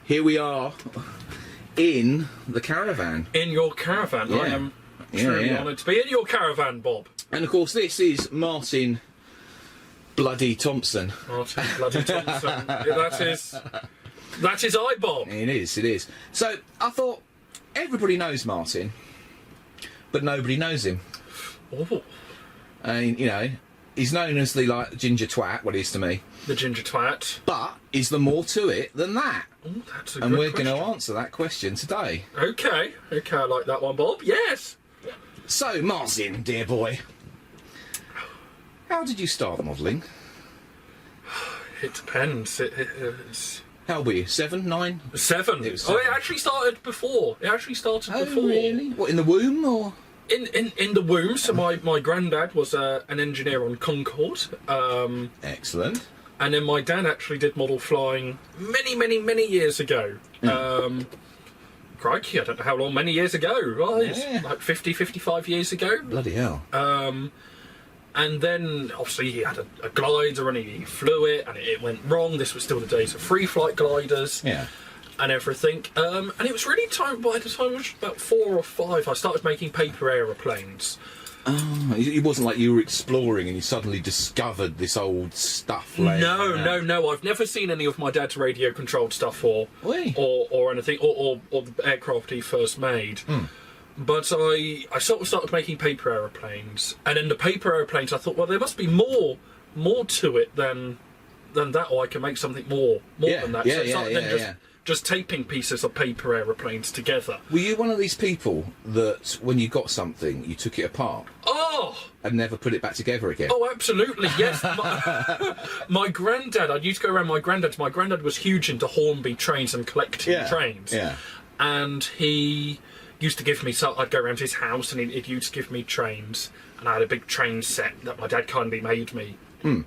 here we are in the caravan. In your caravan. Yeah. I am truly honoured to be in your caravan, Bob. And of course, this is Martin Bloody Thompson. Martin Bloody Thompson. That is I, Bob. It is. So I thought everybody knows Martin, but nobody knows him. Oh. I mean, you know, he's known as the ginger twat, what he is to me. The ginger twat. But is there more to it than that? Oh, that's a and good we're question. going to answer that question today. Okay, I like that one, Bob. Yes. So, Martin, dear boy, how did you start modelling? It depends. It's... How old were you? 7, 9? 7. It was Oh, 7. it actually started before. Oh, really? What, in the womb, or...? In the womb. So my granddad was an engineer on Concorde. Excellent. And then my dad actually did model flying many years ago. Crikey, I don't know how long, many years ago. Right? Yeah. Like 50, 55 years ago. Bloody hell. And then, obviously, he had a glider and he flew it and it went wrong. This was still the days of free flight gliders. Yeah. And everything. And it was really by the time I was about 4 or 5, I started making paper aeroplanes. Oh, it wasn't like you were exploring and you suddenly discovered this old stuff. No. I've never seen any of my dad's radio-controlled stuff or anything, or the aircraft he first made. But I sort of started making paper aeroplanes, and in the paper aeroplanes, I thought, well, there must be more to it than that, or I can make something more than that. So I started just taping pieces of paper aeroplanes together. Were you one of these people that, when you got something, you took it apart? Oh! And never put it back together again? Oh, absolutely, yes. My granddad, I used to go around my granddad's. My granddad was huge into Hornby trains and collecting trains. Yeah. And he used to give me, so I'd go around his house and he'd used to give me trains. And I had a big train set that my dad kindly made me. And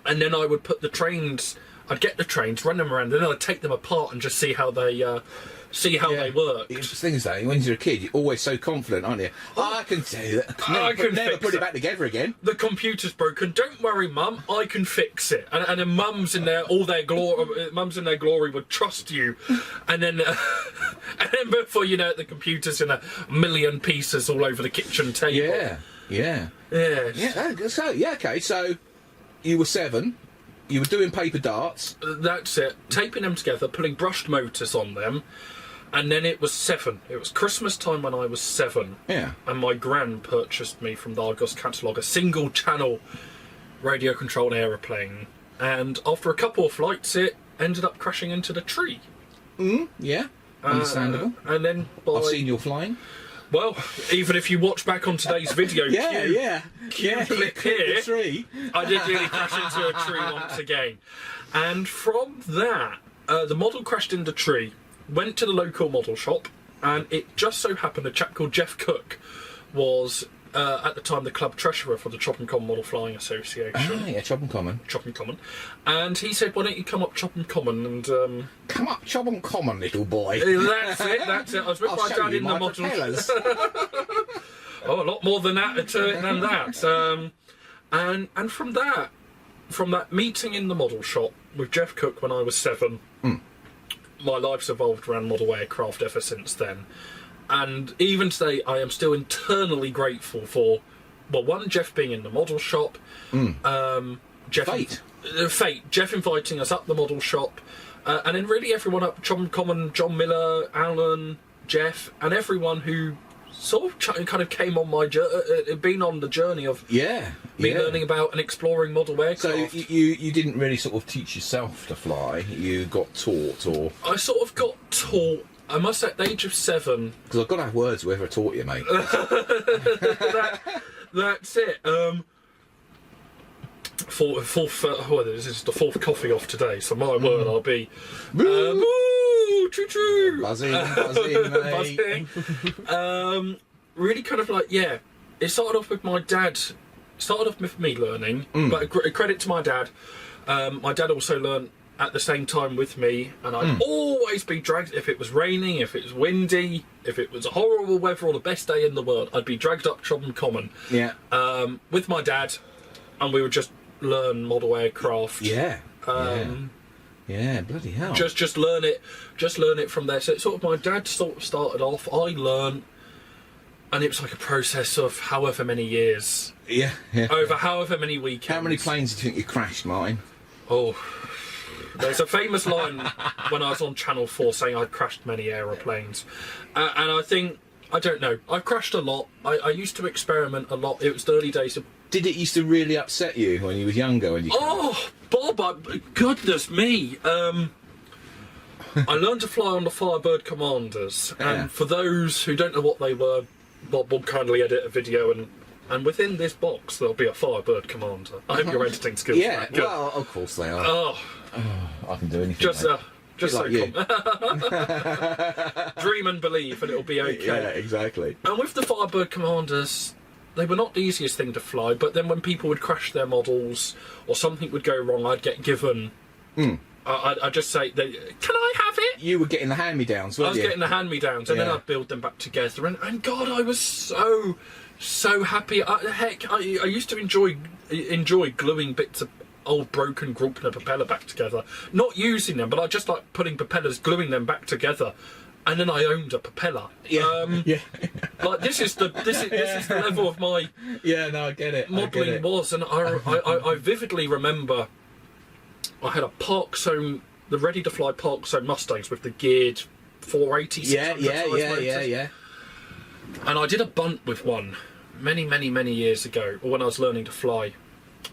then I would put the trains... I'd get the trains, run them around, and then I'd take them apart and just see how they they worked. The thing is, though, when you're a kid, you're always so confident, aren't you? Oh, I can do that. I can never fix put it it. back together again. The computer's broken. Don't worry, Mum. I can fix it. And then Mums in their glory would trust you. And then before you know it, the computer's in a million pieces all over the kitchen table. Yeah. So okay. So you were 7. You were doing paper darts. That's it. Taping them together, putting brushed motors on them, and then it was 7. It was Christmas time when I was 7. Yeah. And my gran purchased me from the Argos catalogue a single-channel radio-controlled aeroplane. And after a couple of flights, it ended up crashing into the tree. Yeah. Understandable. And then I've seen you flying. Well, even if you watch back on today's video, clip here, tree. I did nearly crash into a tree once again. And from that, the model crashed into the tree, went to the local model shop, and it just so happened a chap called Jeff Cook was, at the time, the club treasurer for the Chopham Common Model Flying Association. Ah, yeah, Chopham Common. Chopham Common. And he said, why don't you come up Chopham Common and... Come up Chopham Common, little boy. That's it. I was with my dad in the model... Oh, a lot more than that to it than that. And from that meeting in the model shop with Jeff Cook when I was 7, my life's evolved around model aircraft ever since then. And even today, I am still internally grateful for, well, one, Jeff being in the model shop. Fate. Jeff inviting us up the model shop. And then really everyone up, Chopham Common, John Miller, Alan, Jeff, and everyone who sort of kind of came on my journey, been on the journey of learning about and exploring model aircraft. So you didn't really sort of teach yourself to fly. You got taught, or I sort of got taught. I must say, at the age of 7. Because I've got to have words with whoever taught you, mate. That's it. This is the 4th coffee off today, so my word, I'll be. Choo-choo! Buzzing, mate. Really kind of like, it started off with my dad. Started off with me learning, but credit to my dad. My dad also learned at the same time with me, and I'd always be dragged, if it was raining, if it was windy, if it was a horrible weather or the best day in the world, I'd be dragged up Chopham Common with my dad, and we would just learn model aircraft. Yeah, bloody hell. Just learn it from there. So it's sort of my dad sort of started off. I learned, and it was like a process of however many years. Yeah. Over however many weekends. How many planes do you think you crashed, Martin? Oh, there's a famous line when I was on Channel 4 saying I'd crashed many aeroplanes, and I think, I don't know, I've crashed a lot. I used to experiment a lot. It was the early days of... Did it used to really upset you when you was younger? When you Bob, goodness me. I learned to fly on the Firebird Commanders, and for those who don't know what they were, Bob will kindly edit a video, and within this box there'll be a Firebird Commander. I hope your editing skills are that good. Well, of course they are. Oh, I can do anything. just so like you. Dream and believe, and it'll be okay. Yeah, exactly. And with the Firebird Commanders, they were not the easiest thing to fly, but then when people would crash their models or something would go wrong, I'd get given... I'd just say, can I have it? You were getting the hand-me-downs, weren't you? I was getting the hand-me-downs, and then I'd build them back together. And God, I was so happy. I used to enjoy gluing bits of old broken Graupner propeller back together. Not using them, but I just like putting propellers, gluing them back together. And then I owned a propeller. Like this is the level of my I get it. modelling was, and I vividly remember I had a Park Zone, the ready to fly Park Zone Mustangs with the geared 480. Yeah. And I did a bunt with one many years ago, or when I was learning to fly,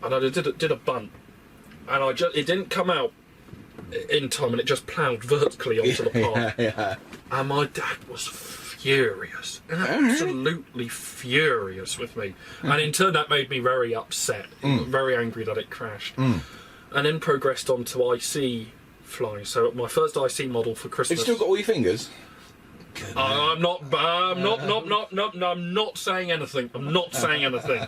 and I did a bunt, and it didn't come out in time, and it just ploughed vertically onto the path. And my dad was furious, absolutely furious with me, and in turn that made me very upset, very angry that it crashed, and then progressed on to IC flying. So my first IC model for Christmas. You've still got all your fingers? I'm not saying anything. I'm not saying anything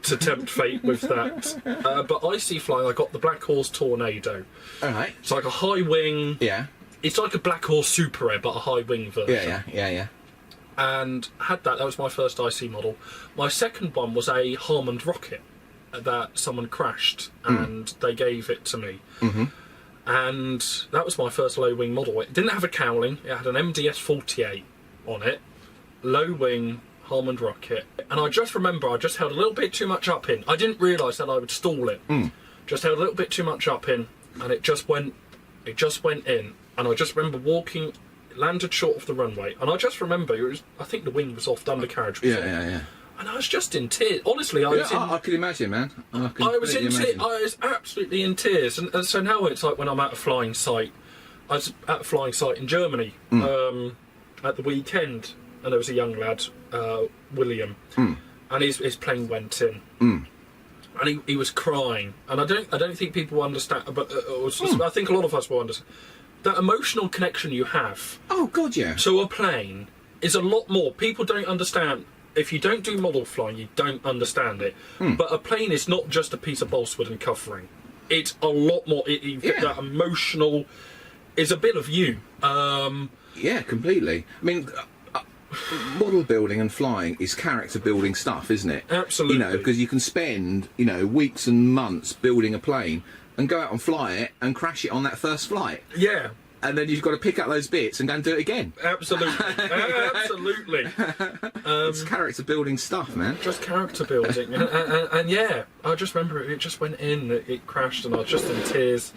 to tempt fate with that. But IC flying, I got the Black Horse Tornado. All right. It's like a high wing. Yeah. It's like a Black Horse Super Air, but a high wing version. Yeah. And had that. That was my first IC model. My second one was a Harmond rocket that someone crashed, and they gave it to me. And that was my first low wing model. It didn't have a cowling, it had an MDS 48 on it, low wing Harmond rocket, and I just remember I just held a little bit too much up in. I didn't realise that I would stall it. Just held a little bit too much up in, and it just went in, and I just remember walking, landed short of the runway, and I just remember I think the wing was off, the undercarriage was on. Yeah. And I was just in tears. Honestly, I could imagine, man. I was in tears. I was absolutely in tears. And so now it's like when I'm at a flying site. I was at a flying site in Germany at the weekend, and there was a young lad, William, and his plane went in, and he was crying. And I don't think people understand, but I think a lot of us will understand that emotional connection you have. Oh God, yeah. So a plane is a lot more. People don't understand. If you don't do model flying, you don't understand it. But a plane is not just a piece of balsa wood and covering. It's a lot more. That emotional is a bit of you. Yeah, completely. I mean, model building and flying is character building stuff, isn't it? Absolutely. You know, because you can spend, weeks and months building a plane and go out and fly it and crash it on that first flight. Yeah. And then you've got to pick up those bits and go and do it again. Absolutely. Absolutely. It's character building stuff, man. Just character building. and yeah, I just remember it just went in, it crashed, and I was just in tears.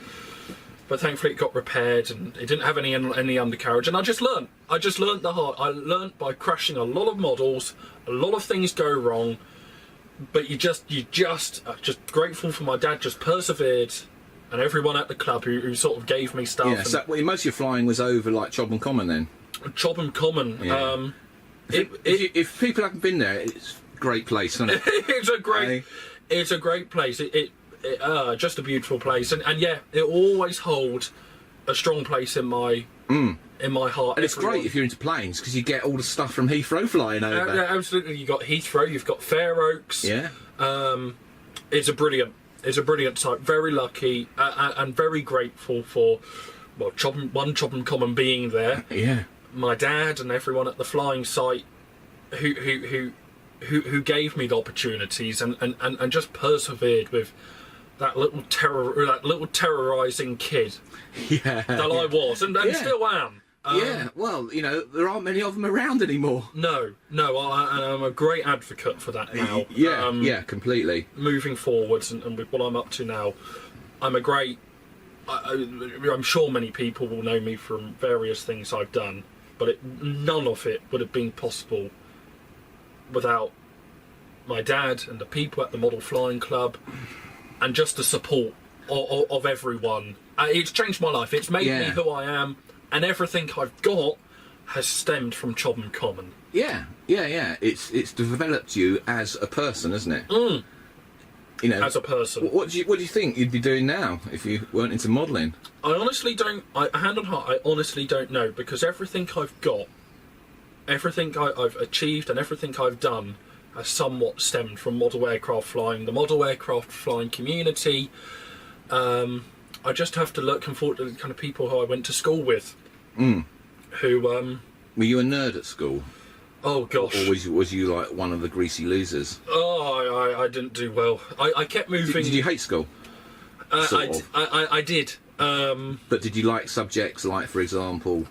But thankfully it got repaired, and it didn't have any undercarriage. And I just learnt the hard. I learnt by crashing a lot of models, a lot of things go wrong, but you just grateful for my dad, just persevered. And everyone at the club who sort of gave me stuff. Yeah, so most of your flying was over like Chobham Common then? Chobham Common. Yeah. If people haven't been there, it's a great place, isn't it? It's a great place. Just a beautiful place. And yeah, it always holds a strong place in my heart. And it's great if you're into planes, because you get all the stuff from Heathrow flying over. Yeah, absolutely. You've got Heathrow, you've got Fair Oaks. Yeah. It's a brilliant site. Very lucky and very grateful for Chobham Common being there. Yeah. My dad and everyone at the flying site who gave me the opportunities and just persevered with that little terrorising kid Yeah. that I was, and still am. Yeah, well, you know, there aren't many of them around anymore. No, I'm a great advocate for that now. Yeah, completely. Moving forwards and with what I'm up to now, I'm sure many people will know me from various things I've done, but none of it would have been possible without my dad and the people at the Model Flying Club and just the support of everyone. It's changed my life. It's made me who I am. And everything I've got has stemmed from Chobham Common. Yeah. It's developed you as a person, hasn't it? Mm. You know, as a person. What do you think you'd be doing now if you weren't into modelling? I honestly don't. Hand on heart, I honestly don't know, because everything I've got, everything I've achieved, and everything I've done has somewhat stemmed from model aircraft flying, the model aircraft flying community. I just have to look and forward to the kind of people who I went to school with. Who were you a nerd at school? Oh gosh. Or was you like one of the greasy losers? Oh, I didn't do well. I kept moving. Did you hate school? I did. But did you like subjects like, for example,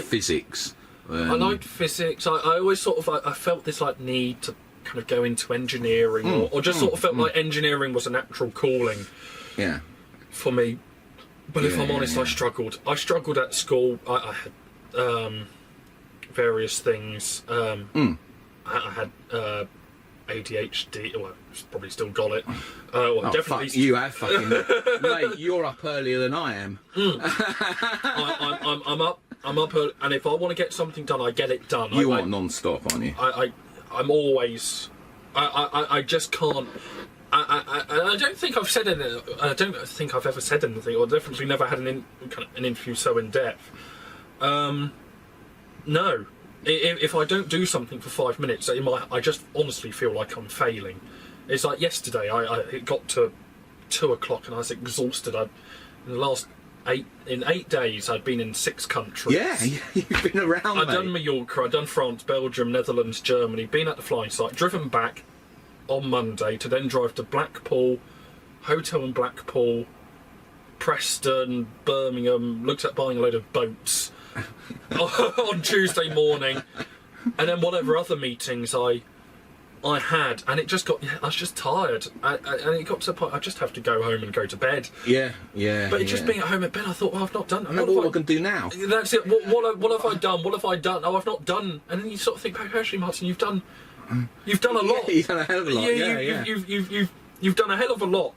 physics? I liked physics. I always sort of I felt this like need to kind of go into engineering, or just sort of felt like engineering was a natural calling. Yeah. For me. But if I'm honest, I struggled. I struggled at school. I had various things. I had ADHD. Well, probably still got it. Definitely. You have fucking. Mate, you're up earlier than I am. I'm up. And if I want to get something done, I get it done. You are non-stop, aren't you? I'm always. I just can't. I don't think I've said anything. I don't think I've ever said anything, or definitely never had an interview so in depth. No, if I don't do something for 5 minutes, I just honestly feel like I'm failing. It's like yesterday. It got to 2 o'clock and I was exhausted. In the last 8 days, I'd been in 6 countries. Yeah, you've been around. I've done Mallorca. I've done France, Belgium, Netherlands, Germany. Been at the flying site, driven back on Monday to then drive to Blackpool, hotel in Blackpool, Preston, Birmingham, looked at buying a load of boats on Tuesday morning, and then whatever other meetings I had, and it just got, I was just tired, and it got to the point I just have to go home and go to bed. Yeah. But just being at home at bed, I thought, well, I've not done. What I can do now? That's it. What have I done? What have I done? Oh, I've not done. And then you sort of think back, actually, Martin, you've done a lot. You've done a hell of a lot. You've done a hell of a lot.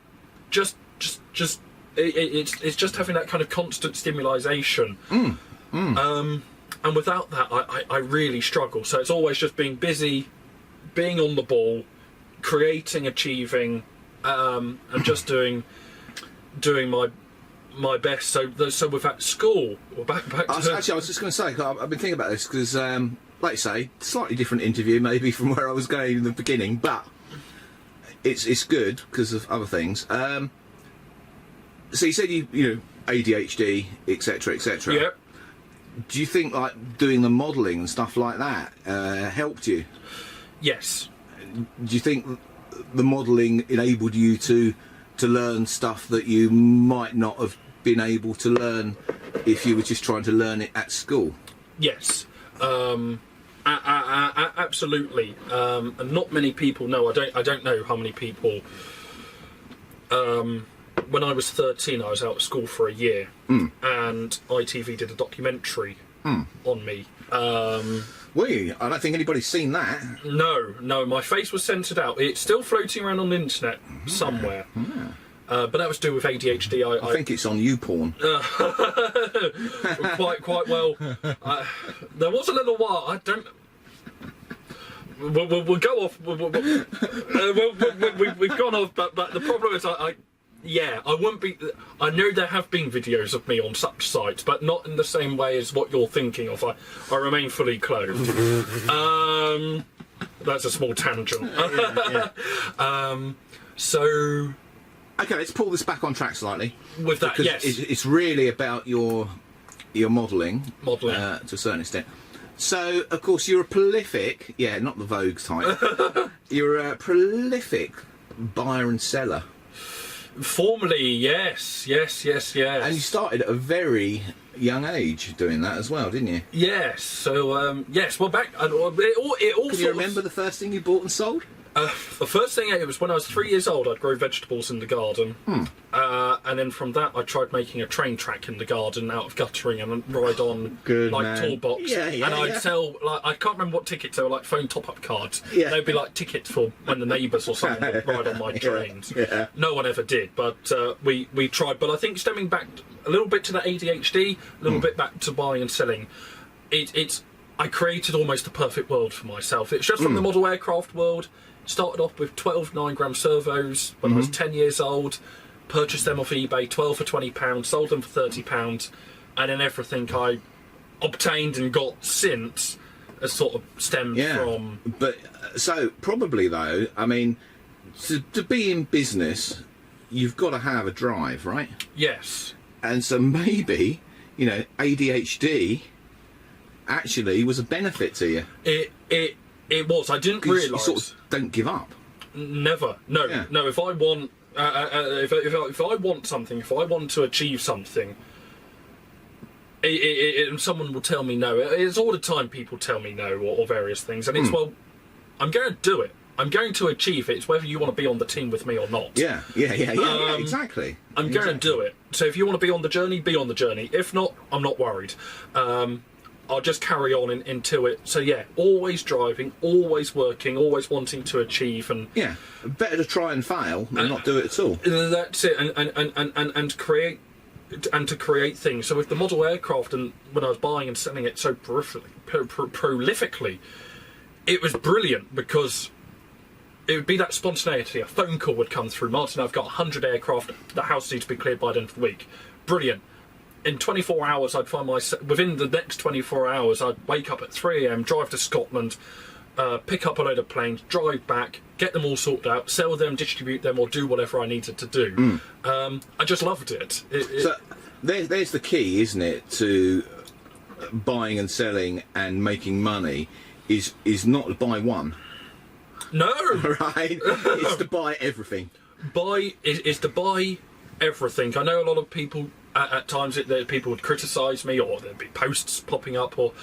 It's just having that kind of constant stimulation. And without that, I really struggle. So it's always just being busy, being on the ball, creating, achieving, and just doing my best. So with that school, or back to... Actually, I was just going to say, I've been thinking about this because, like you say, slightly different interview maybe from where I was going in the beginning, but it's good because of other things. So you said you know ADHD, etc., etc. Yep. Do you think like doing the modelling and stuff like that helped you? Yes. Do you think the modelling enabled you to learn stuff that you might not have been able to learn if you were just trying to learn it at school? Yes. Absolutely. And not many people know. I don't know how many people. When I was 13, I was out of school for a year, and ITV did a documentary on me. Were you? I don't think anybody's seen that. No, my face was censored out. It's still floating around on the internet somewhere. But that was to do with ADHD. I think it's on YouPorn. Quite well. There was a little while. I don't. We'll go off. We've gone off, but the problem is, I wouldn't be. I know there have been videos of me on such sites, but not in the same way as what you're thinking of. I remain fully clothed. That's a small tangent. So. Okay, let's pull this back on track slightly. With that, because yes, it's really about your modelling to a certain extent. So, of course, you're a prolific, not the Vogue type. You're a prolific buyer and seller. Formerly, yes. And you started at a very young age doing that as well, didn't you? Yes. So yes. Well, back it all. Can you remember the first thing you bought and sold? The first thing, it was when I was 3 years old. I'd grow vegetables in the garden, and then from that I tried making a train track in the garden out of guttering and ride on toolbox. And I'd sell, like, I can't remember what tickets they were, like phone top-up cards. They'd be like tickets for when the neighbours or someone would ride on my trains. No one ever did, but we tried. But I think stemming back a little bit to the ADHD, a little bit back to buying and selling, I created almost a perfect world for myself. It's just from the model aircraft world. Started off with 12 9-gram servos when I was 10 years old, purchased them off eBay, 12 for £20, sold them for £30, and then everything I obtained and got since has sort of stemmed from... But, so, probably though, I mean, to be in business, you've got to have a drive, right? Yes. And so maybe, you know, ADHD actually was a benefit to you. It was. I didn't realise. You sort of don't give up. Never. No. Yeah. No. If I want, if I want something, if I want to achieve something, someone will tell me no. It's all the time people tell me no or various things, and it's well, I'm going to do it. I'm going to achieve it. It's whether you want to be on the team with me or not. Yeah, exactly. I'm going to do it. So if you want to be on the journey, be on the journey. If not, I'm not worried. I'll just carry on into it. So yeah, always driving, always working, always wanting to achieve, and better to try and fail than not do it at all. That's it, and create and to create things. So with the model aircraft, and when I was buying and selling it so prolifically, it was brilliant because it would be that spontaneity. A phone call would come through. Martin, I've got 100 aircraft. The house needs to be cleared by the end of the week. Brilliant. In 24 hours, I'd find myself... Within the next 24 hours, I'd wake up at 3 a.m, drive to Scotland, pick up a load of planes, drive back, get them all sorted out, sell them, distribute them, or do whatever I needed to do. I just loved it. So there's the key, isn't it, to buying and selling and making money, is not to buy one. No! Right? It's to buy everything. Is to buy everything. I know a lot of people... At times, people would criticise me, or there'd be posts popping up, or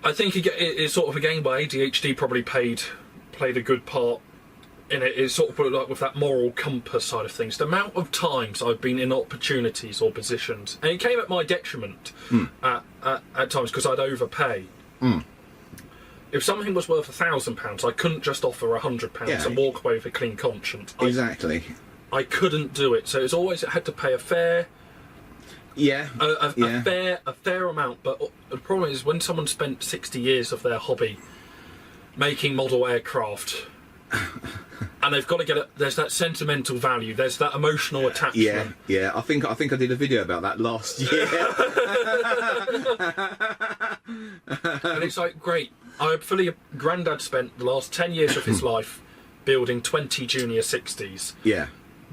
I think it's sort of again where ADHD probably played a good part in it. It's sort of like with that moral compass side of things. The amount of times I've been in opportunities or positions, and it came at my detriment at times because I'd overpay. If something was worth £1,000, I couldn't just offer £100 and walk away with a clean conscience. Exactly. I couldn't do it, so it's always I had to pay a fair. A fair amount, but the problem is when someone spent 60 years of their hobby making model aircraft, and they've got to get it. There's that sentimental value. There's that emotional attachment. Yeah. I think I did a video about that last year. And it's like, great. Grandad spent the last 10 years of his life building 20 Junior 60s. Yeah.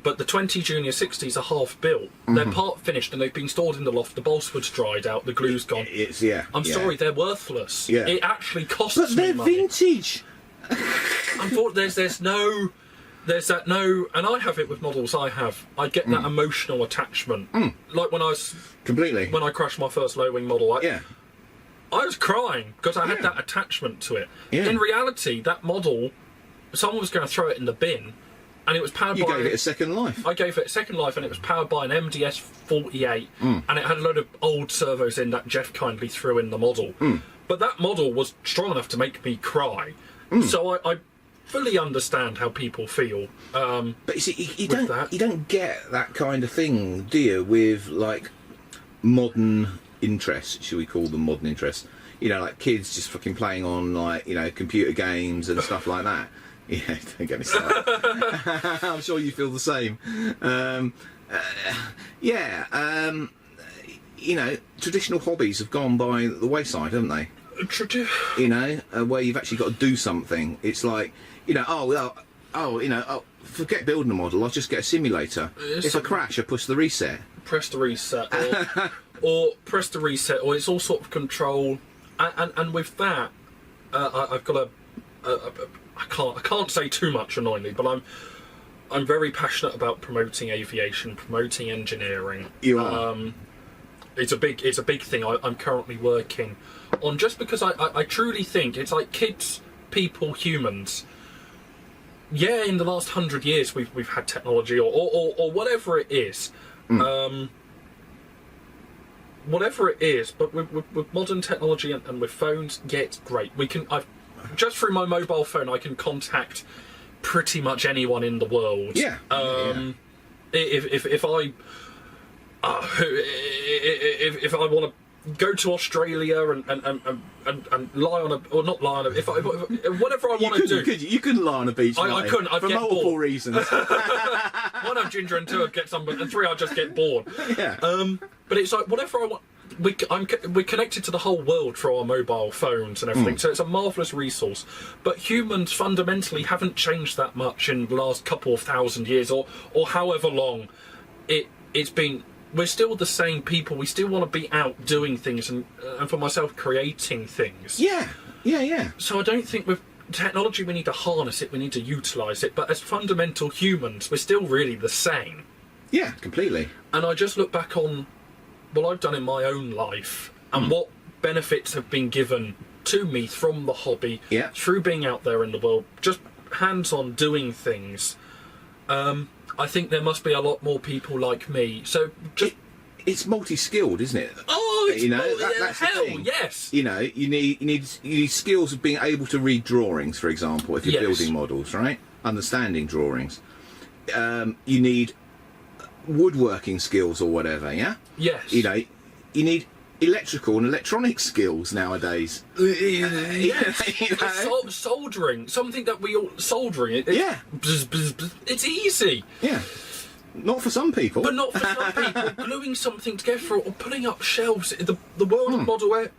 But the 20 Junior 60s are half built. They're part finished and they've been stored in the loft. The bolstwood's dried out. The glue's gone. I'm sorry, they're worthless. Yeah. It actually costs me money. But they're vintage. There's that no, and I have it with models. I get that emotional attachment. Like when I crashed my first low wing model. I was crying because I had that attachment to it. In reality, that model, someone was going to throw it in the bin. And it was powered by... You gave it a second life. I gave it a second life, and it was powered by an MDS 48, and it had a load of old servos in that Jeff kindly threw in the model. But that model was strong enough to make me cry. So I fully understand how people feel. But you see, you don't get that kind of thing, do you, with, like, modern interests, should we call them modern interests? You know, like kids just fucking playing on, like, you know, computer games and stuff like that. Yeah, don't get me started. I'm sure you feel the same. You know, traditional hobbies have gone by the wayside, haven't they? You know, where you've actually got to do something. It's like, you know, forget building a model. I'll just get a simulator. If I crash, I push the reset. Press the reset, or press the reset, or it's all sort of control. And with that, I've got I can't say too much annoyingly, but I'm very passionate about promoting aviation, promoting engineering. You are. It's a big thing I'm currently working on, just because I truly think it's like kids, people, humans. Yeah, in the last 100 years we've had technology or whatever it is. Whatever it is, but with modern technology and with phones, yeah, it's great. Just through my mobile phone, I can contact pretty much anyone in the world. Yeah. If I want to go to Australia and lie on a, or not lie on a, whatever I want to do. You couldn't lie on a beach. I couldn't. I'd for get multiple bored. reasons. One, I'm ginger, and two, I'd get sunburned, and three, I'd just get bored. Yeah. But it's like whatever I want. We're connected to the whole world through our mobile phones and everything, so it's a marvellous resource. But humans fundamentally haven't changed that much in the last couple of thousand years, or however long it's been. We're still the same people. We still want to be out doing things, and for myself, creating things. Yeah. So I don't think with technology we need to harness it, we need to utilise it. But as fundamental humans, we're still really the same. Yeah, completely. And I just look back on what I've done in my own life and what benefits have been given to me from the hobby, through being out there in the world, just hands-on doing things. I think there must be a lot more people like me. So just it's multi-skilled, isn't it? Oh, it's that's hell, the thing. yes. You need skills of being able to read drawings, for example, if you're building models, right? Understanding drawings. You need woodworking skills or whatever, yeah? Yes. You need electrical and electronic skills nowadays. Yes. Soldering, something that we all soldering. It's easy. Yeah. Not for some people. But not for some people. Gluing something together or putting up shelves. The world of model air.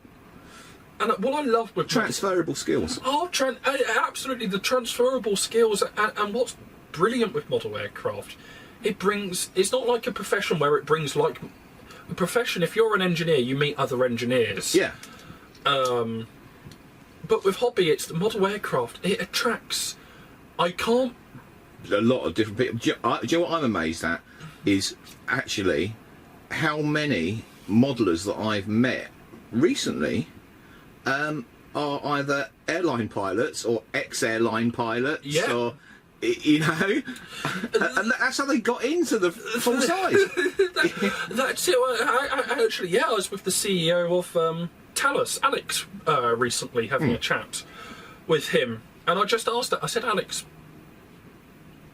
And what I love with transferable skills. Oh, absolutely, the transferable skills. And what's brilliant with model aircraft, it's not like a profession where it brings like a profession. If you're an engineer, you meet other engineers. Yeah. But with hobby, it's the model aircraft. It attracts. A lot of different people. Do you know what I'm amazed at? Is actually how many modelers that I've met recently are either airline pilots or ex-airline pilots, or and that's how they got into the full size. That's it. I actually, I was with the CEO of Thales, Alex, recently having a chat with him, and I just asked her. I said, Alex,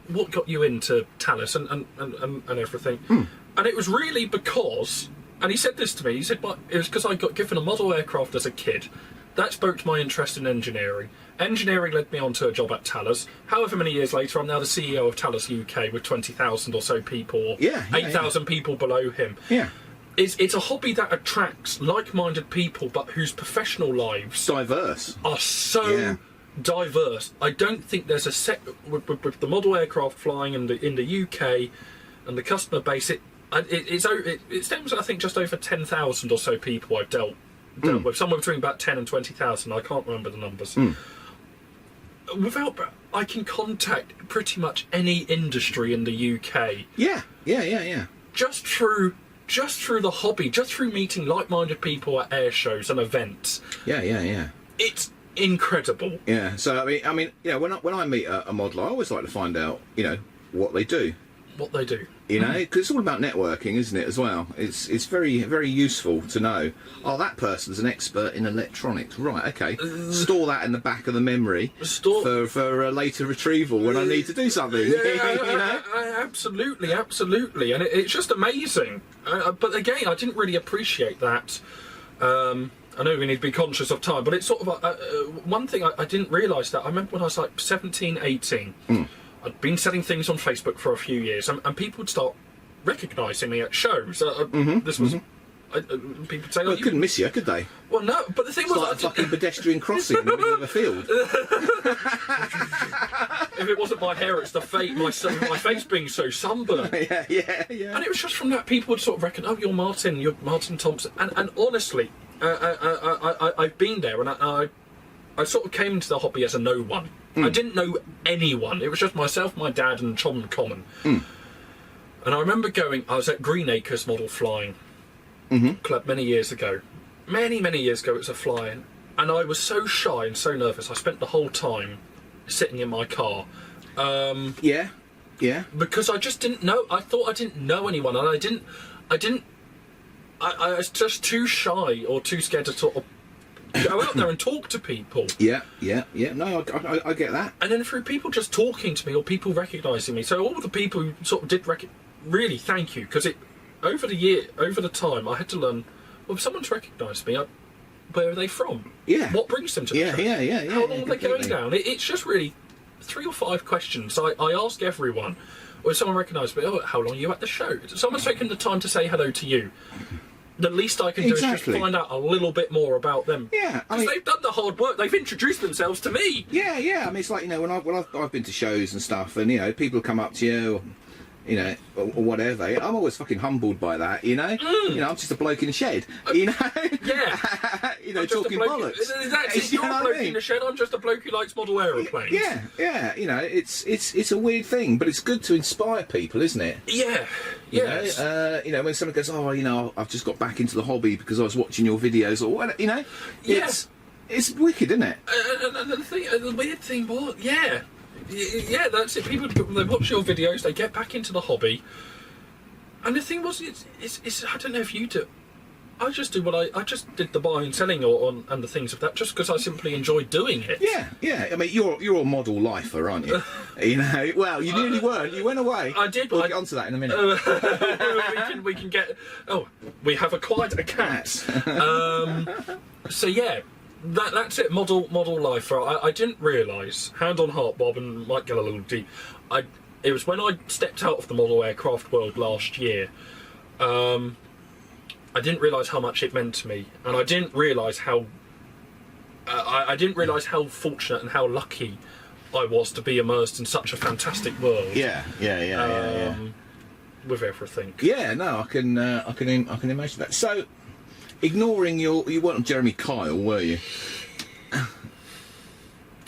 what got you into Thales and everything? And it was really because, and he said this to me. He said, "But it was because I got given a model aircraft as a kid." That spoke to my interest in engineering. Engineering led me on to a job at Thales. However many years later, I'm now the CEO of Thales UK with 20,000 or so people, 8,000 people below him. Yeah. It's a hobby that attracts like-minded people, but whose professional lives are so diverse. I don't think there's a set with the model aircraft flying in the UK and the customer base. It stems, I think, just over 10,000 or so people I've dealt with, somewhere between about 10 and 20,000. I can't remember the numbers. I can contact pretty much any industry in the UK. Yeah. Just through the hobby, just through meeting like-minded people at air shows and events. Yeah. It's incredible. Yeah. So I mean, when I meet a modeler, I always like to find out, what they do. What they do. Because it's all about networking, isn't it, as well? It's very, very useful to know, that person's an expert in electronics. Right, okay. Store that in the back of the memory for a later retrieval when I need to do something. Absolutely. And it's just amazing. But again, I didn't really appreciate that. I know we need to be conscious of time, but it's sort of one thing I didn't realise that. I remember when I was like 17, 18, I'd been selling things on Facebook for a few years, and people would start recognising me at shows. This was... people say, well, they couldn't miss you, could they? Well, no, but the thing was... like a fucking pedestrian crossing in the middle of a field. If it wasn't my hair, it's my face being so sunburned. Yeah. And it was just from that, people would sort of reckon, you're Martin Thompson. And honestly, I've been there, and I sort of came into the hobby as a no one. I didn't know anyone. It was just myself, my dad, and Tom Common. And I remember I was at Greenacres Model Flying Club many years ago. Many years ago, it was a flying. And I was so shy and so nervous. I spent the whole time sitting in my car. Yeah. Because I just didn't know. I thought I didn't know anyone, and I was just too shy or too scared to sort of go out there and talk to people. Yeah. No, I get that. And then through people just talking to me or people recognising me. So all the people who sort of did really thank you, because over the time, I had to learn. Well, if someone's recognised me, where are they from? Yeah. What brings them to the show? Yeah. How long are they going down? It's just really 3 or 5 questions I ask everyone. Or if someone recognised me, how long are you at the show? Someone's taken the time to say hello to you. The least I can do is just find out a little bit more about them. Yeah, because they've done the hard work. They've introduced themselves to me. Yeah. I mean, it's like, when I've been to shows and stuff, and people come up to you, or whatever. I'm always fucking humbled by that. I'm just a bloke in a shed. Yeah. Talking bollocks. That's it. You're a bloke in a shed. I'm just a bloke who likes model aeroplanes. Yeah. It's a weird thing, but it's good to inspire people, isn't it? Yeah. Yes. When someone goes, I've just got back into the hobby because I was watching your videos, or whatever. It's wicked, isn't it? And the weird thing was, yeah, that's it. People, they watch your videos, they get back into the hobby, and the thing was, it's I don't know if you do. I just do I just did the buying and selling and the things of that just because I simply enjoyed doing it. Yeah. I mean, you're a model lifer, aren't you? Well, you nearly weren't. You went away. I did. We'll get onto that in a minute. we can get. Oh, we have acquired a cat. So yeah. That's it, model lifer. I didn't realise, hand on heart, Bob, and might get a little deep. It was when I stepped out of the model aircraft world last year. I didn't realise how much it meant to me, and I didn't realise how. I didn't realise how fortunate and how lucky I was to be immersed in such a fantastic world. Yeah. With everything. Yeah, no, I can imagine that. So. Ignoring you weren't Jeremy Kyle, were you?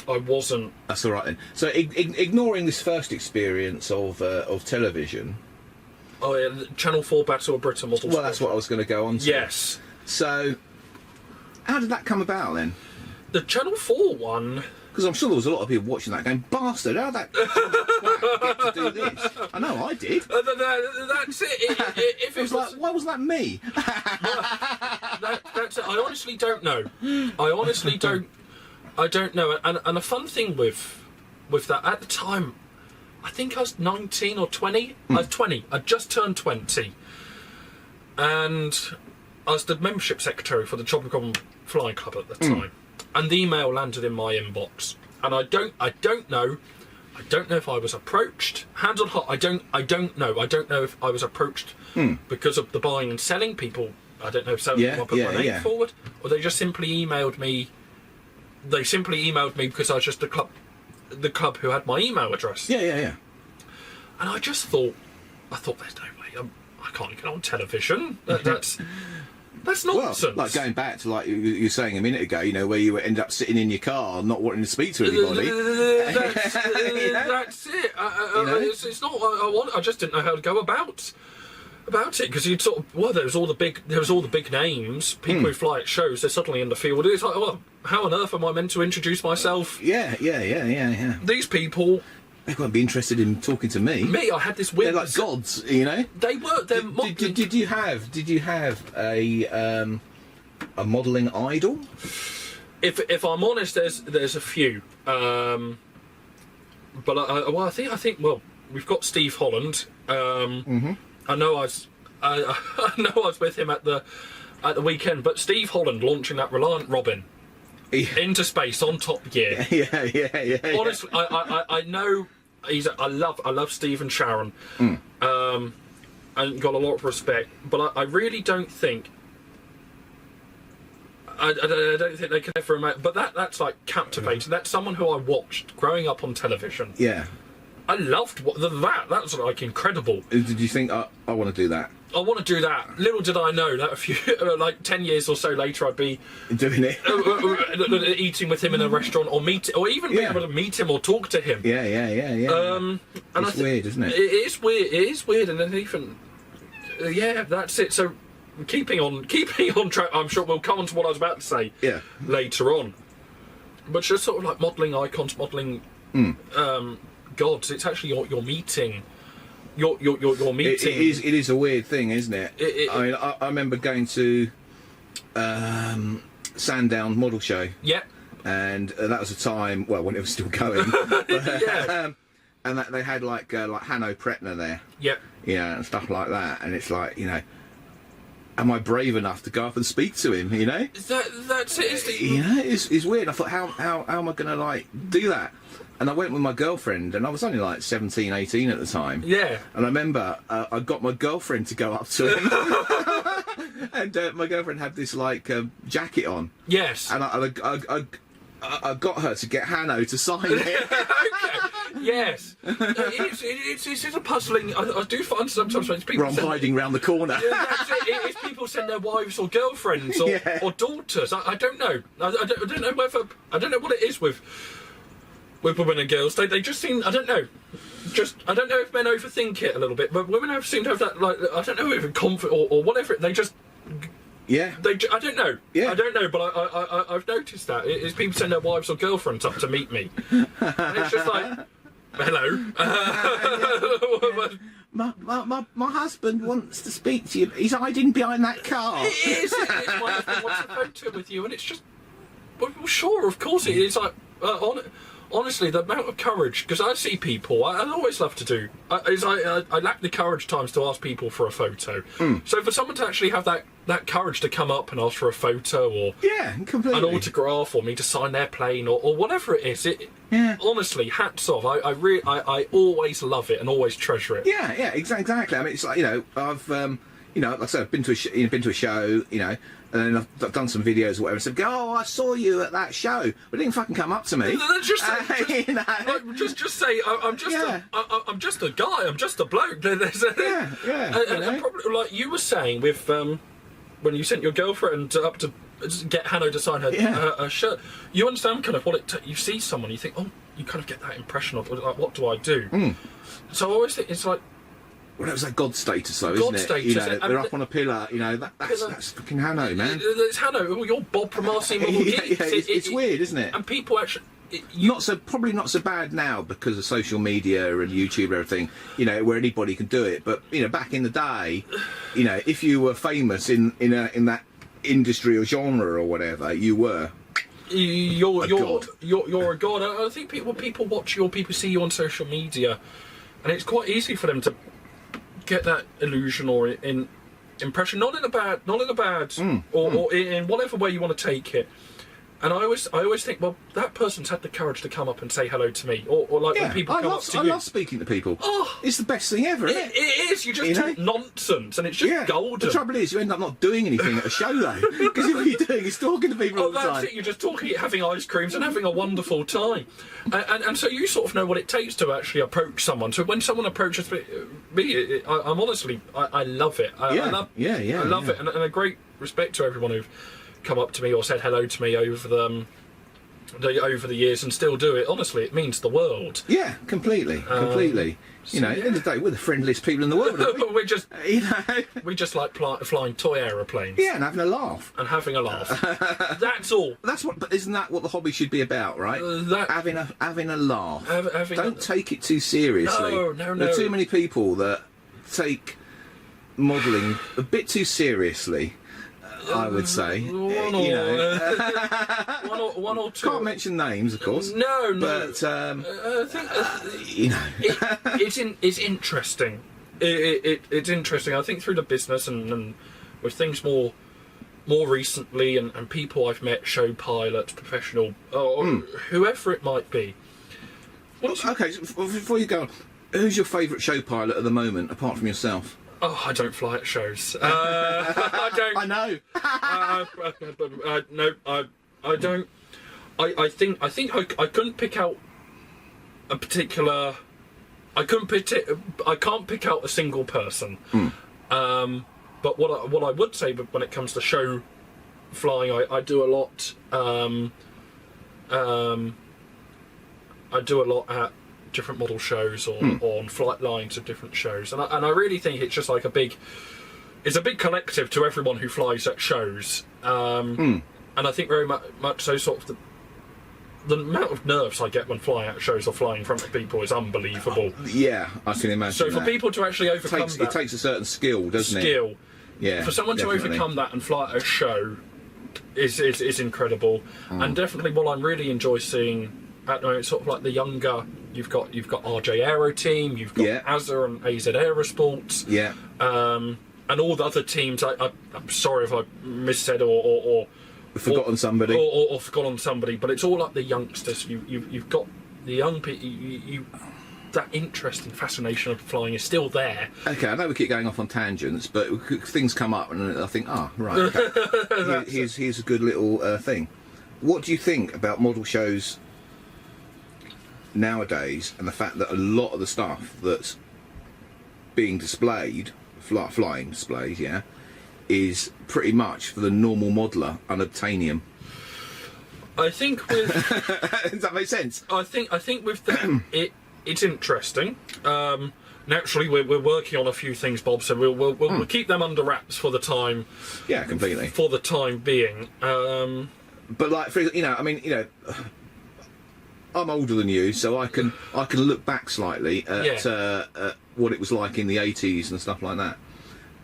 I wasn't. That's all right then. So, ignoring this first experience of television. Oh yeah, Channel 4 Battle of Britain model. Well, that's what I was going to go on to. Yes. So, how did that come about then? The Channel 4 one. Because I'm sure there was a lot of people watching that going, bastard, how'd that twat get to do this? I know, I did. That's it. If it was like, why wasn't that me? That's it. I honestly don't know. I don't know. And a fun thing with that, at the time, I think I was 19 or 20. I was 20. I just turned 20. And I was the membership secretary for the Tropical Flying Club at the time. And the email landed in my inbox, and I don't know if I was approached. Hand on heart, I don't know. I don't know if I was approached because of the buying and selling people. I don't know if someone put my name forward, or they just simply emailed me. They simply emailed me because I was just the club who had my email address. Yeah. And I just thought, there's no way I can't get on television. That's nonsense. Well, like going back to like you were saying a minute ago, where you end up sitting in your car not wanting to speak to anybody. That's it. It's not what I want. I just didn't know how to go about it because you'd sort of there was all the big names, people who fly at shows. They're suddenly in the field. It's like, well, how on earth am I meant to introduce myself? Yeah. These people. They won't be interested in talking to me. I had this weird. They're like gods, They were. Did you have a modelling idol? If I'm honest, there's a few. But I think we've got Steve Holland. I know I was with him at the weekend, but Steve Holland launching that Reliant Robin into space on Top Gear. Yeah. Honestly, I know I love Steve and Sharon, and got a lot of respect. But I really don't think. I don't think they can ever imagine. But that's like captivating. That's someone who I watched growing up on television. Yeah. I loved that. That was like incredible. Did you think I want to do that? I want to do that. Little did I know that a few, like 10 years or so later, I'd be doing it, eating with him in a restaurant, or even being able to meet him or talk to him. Yeah. And it's weird, isn't it? It is weird. It is weird, and then even that's it. So keeping on track. I'm sure we'll come on to what I was about to say. Yeah. Later on, but just sort of like modelling icons, modelling gods. It's actually you're meeting. You're meeting. It is a weird thing, isn't it? I mean, I remember going to Sandown Model Show. Yeah. And that was a time, well, when it was still going. Yeah. And that they had like Hanno Pretner there. Yeah. Yeah, and stuff like that. And it's like, am I brave enough to go up and speak to him? That's it. It's weird. I thought, how am I going to like do that? And I went with my girlfriend, and I was only like 17, 18 at the time. Yeah. And I remember I got my girlfriend to go up to him. And my girlfriend had this like jacket on. Yes. And I got her to get Hanno to sign it. Okay. Yes. It's a puzzling. I do find sometimes when people. I'm hiding round the corner. Yeah, that's it. It's people send their wives or girlfriends or daughters. I don't know. I don't know whether. I don't know what it is with women and girls. They just seem. I don't know. I don't know if men overthink it a little bit, but women seem to have that, like, I don't know, even confidence or whatever. They just. Yeah. I don't know. Yeah. I don't know, but I've noticed that. It's people send their wives or girlfriends up to meet me. And it's just like, hello. My husband wants to speak to you. He's hiding behind that car. It is. It's my husband wants a photo with you, and it's just, well, sure, of course it is. Like, honestly, the amount of courage, because I see people, I always love to do, I lack the courage times to ask people for a photo. So for someone to actually have that courage to come up and ask for a photo, or completely, an autograph, or me to sign their plane, or whatever it is, honestly, hats off. I always love it and always treasure it. Yeah, exactly. I mean, it's like, I've like I said, I've been to a show, and then I've done some videos or whatever, and said, "Oh, I saw you at that show," but it didn't fucking come up to me. Just say, I'm just a guy. I'm just a bloke. And probably, like you were saying with when you sent your girlfriend up to get Hanno to sign her shirt, you understand kind of what you see someone, you think, oh, you kind of get that impression of like, what do I do? So I always think it's like. Well, that was that God status, though, isn't it? Status, they're up on a pillar. That's fucking Hanno, man. It's Hanno. Well, you're Bob from RC Model Geek. It's weird, isn't it? And people actually. Probably not so bad now because of social media and YouTube and everything. Where anybody can do it. But back in the day, if you were famous in that industry or genre or whatever, you were. You're a god. I think people watch you or people see you on social media, and it's quite easy for them to get that illusion or impression, not in a bad, or in whatever way you want to take it. And I always think, well, that person's had the courage to come up and say hello to me, or like when people come up to you. I love speaking to people. Oh, it's the best thing ever, isn't it? It is. You just talk nonsense, and it's just golden. The trouble is, you end up not doing anything at a show, though, because if you're doing is talking to people all the time. That's it. You're just talking, having ice creams, and having a wonderful time, and so you sort of know what it takes to actually approach someone. So when someone approaches me, I'm honestly, I love it. I love it, and a great respect to everyone who've come up to me or said hello to me over the years and still do it. Honestly, it means the world. Yeah, completely. At the end of the day, we're the friendliest people in the world. We're just, we just like flying toy aeroplanes. Yeah, and having a laugh. That's all. But isn't that what the hobby should be about, right? Having a laugh. Don't take it too seriously. No. There are too many people that take modelling a bit too seriously. I would say, one or two. Can't mention names, of course. No. But I think it's interesting. It's interesting. I think through the business and with things more recently, and people I've met, show pilots, professional, or whoever it might be. Okay, so before you go on, who's your favourite show pilot at the moment, apart from yourself? Oh, I don't fly at shows. I don't. I know. No, I don't. I think I couldn't pick out a particular I can't pick out a single person. But what I would say, when it comes to show flying, I do a lot. I do a lot at different model shows or on flight lines of different shows, and I really think it's just like it's a big collective to everyone who flies at shows. And I think very much so. Sort of the amount of nerves I get when flying at shows or flying in front of people is unbelievable. Yeah, I can imagine. So for people to actually overcome it takes a certain skill, doesn't it? Skill. Yeah. For someone to overcome that and fly at a show is incredible. And definitely what I'm really enjoy seeing at the moment, sort of like the younger. You've got RJ Aero Team. You've got AZA and AZ Aerosports. Yeah. And all the other teams. I'm sorry if I missaid or forgotten somebody. Or forgotten somebody, but it's all like the youngsters. You've got the young people. That interest and fascination of flying is still there. Okay, I know we keep going off on tangents, but things come up, and I think, right. Okay. here's a good little thing. What do you think about model shows nowadays, and the fact that a lot of the stuff that's being displayed, flying displays, is pretty much for the normal modeller, unobtainium? I think with does that make sense? I think with that it's interesting. Naturally, we're working on a few things, Bob. So we'll keep them under wraps for the time. Yeah, completely. For the time being. But like, I'm older than you, so I can look back slightly at what it was like in the 80s and stuff like that.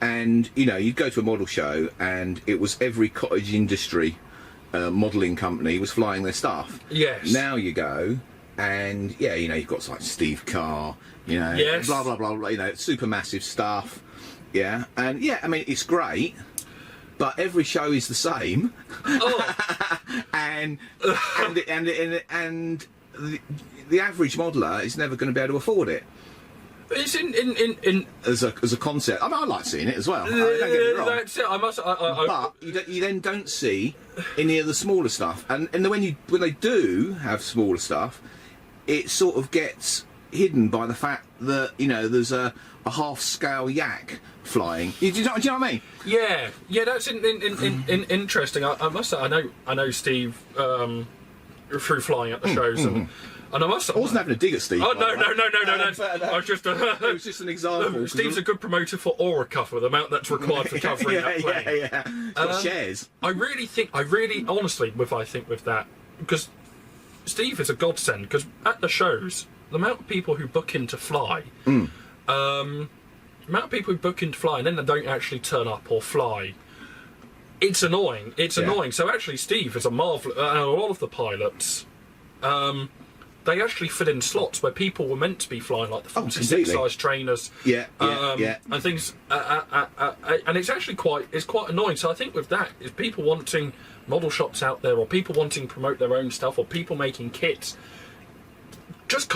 And you'd go to a model show, and it was every cottage industry modelling company was flying their stuff. Yes. Now you go, and you've got like Steve Carr, yes. blah blah blah, super massive stuff. Yeah, and I mean it's great, but every show is the same. Oh. and the average modeller is never going to be able to afford it. It's in as a concept. I mean, I like seeing it as well. Don't get me wrong. That's it. But you then don't see any of the smaller stuff, and then when they do have smaller stuff, it sort of gets hidden by the fact that there's a half-scale yak flying. Do you know what I mean? Yeah, that's interesting. I must say, I know Steve through flying at the shows and I wasn't having a dig at Steve. Oh no! I was just. It was just an example. Steve's a good promoter for aura cover, the amount that's required for covering that plane. Yeah. Got shares. I honestly, with that, because Steve is a godsend. Because at the shows, the amount of people who book in to fly, and then they don't actually turn up or fly. It's annoying. Annoying. So actually, Steve is a marvel. A lot of the pilots. They actually fill in slots where people were meant to be flying, like the 46 size trainers, and things. And it's actually quite annoying. So I think with that is people wanting model shops out there, or people wanting to promote their own stuff, or people making kits. Just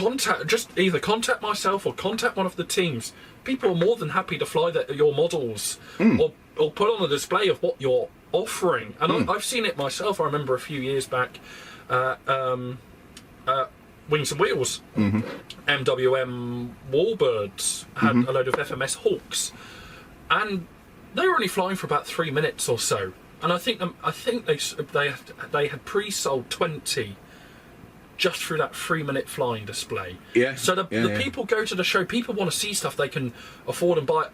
either contact myself or contact one of the teams. People are more than happy to fly your models or put on a display of what you're offering. And I've seen it myself. I remember a few years back. Wings and Wheels, MWM Warbirds had a load of FMS Hawks, and they were only flying for about 3 minutes or so. And I think they had pre-sold 20 just through that 3-minute flying display. Yeah. So the people go to the show. People want to see stuff they can afford and buy.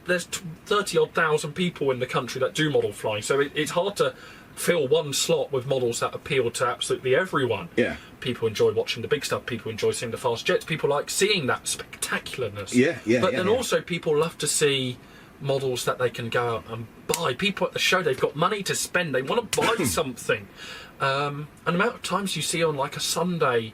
There's 30-odd thousand people in the country that do model flying, so it's hard to fill one slot with models that appeal to absolutely everyone. Yeah. People enjoy watching the big stuff. People enjoy seeing the fast jets. People like seeing that spectacularness. But then also people love to see models that they can go out and buy. People at the show, they've got money to spend. They want to buy something. And the amount of times you see on like a Sunday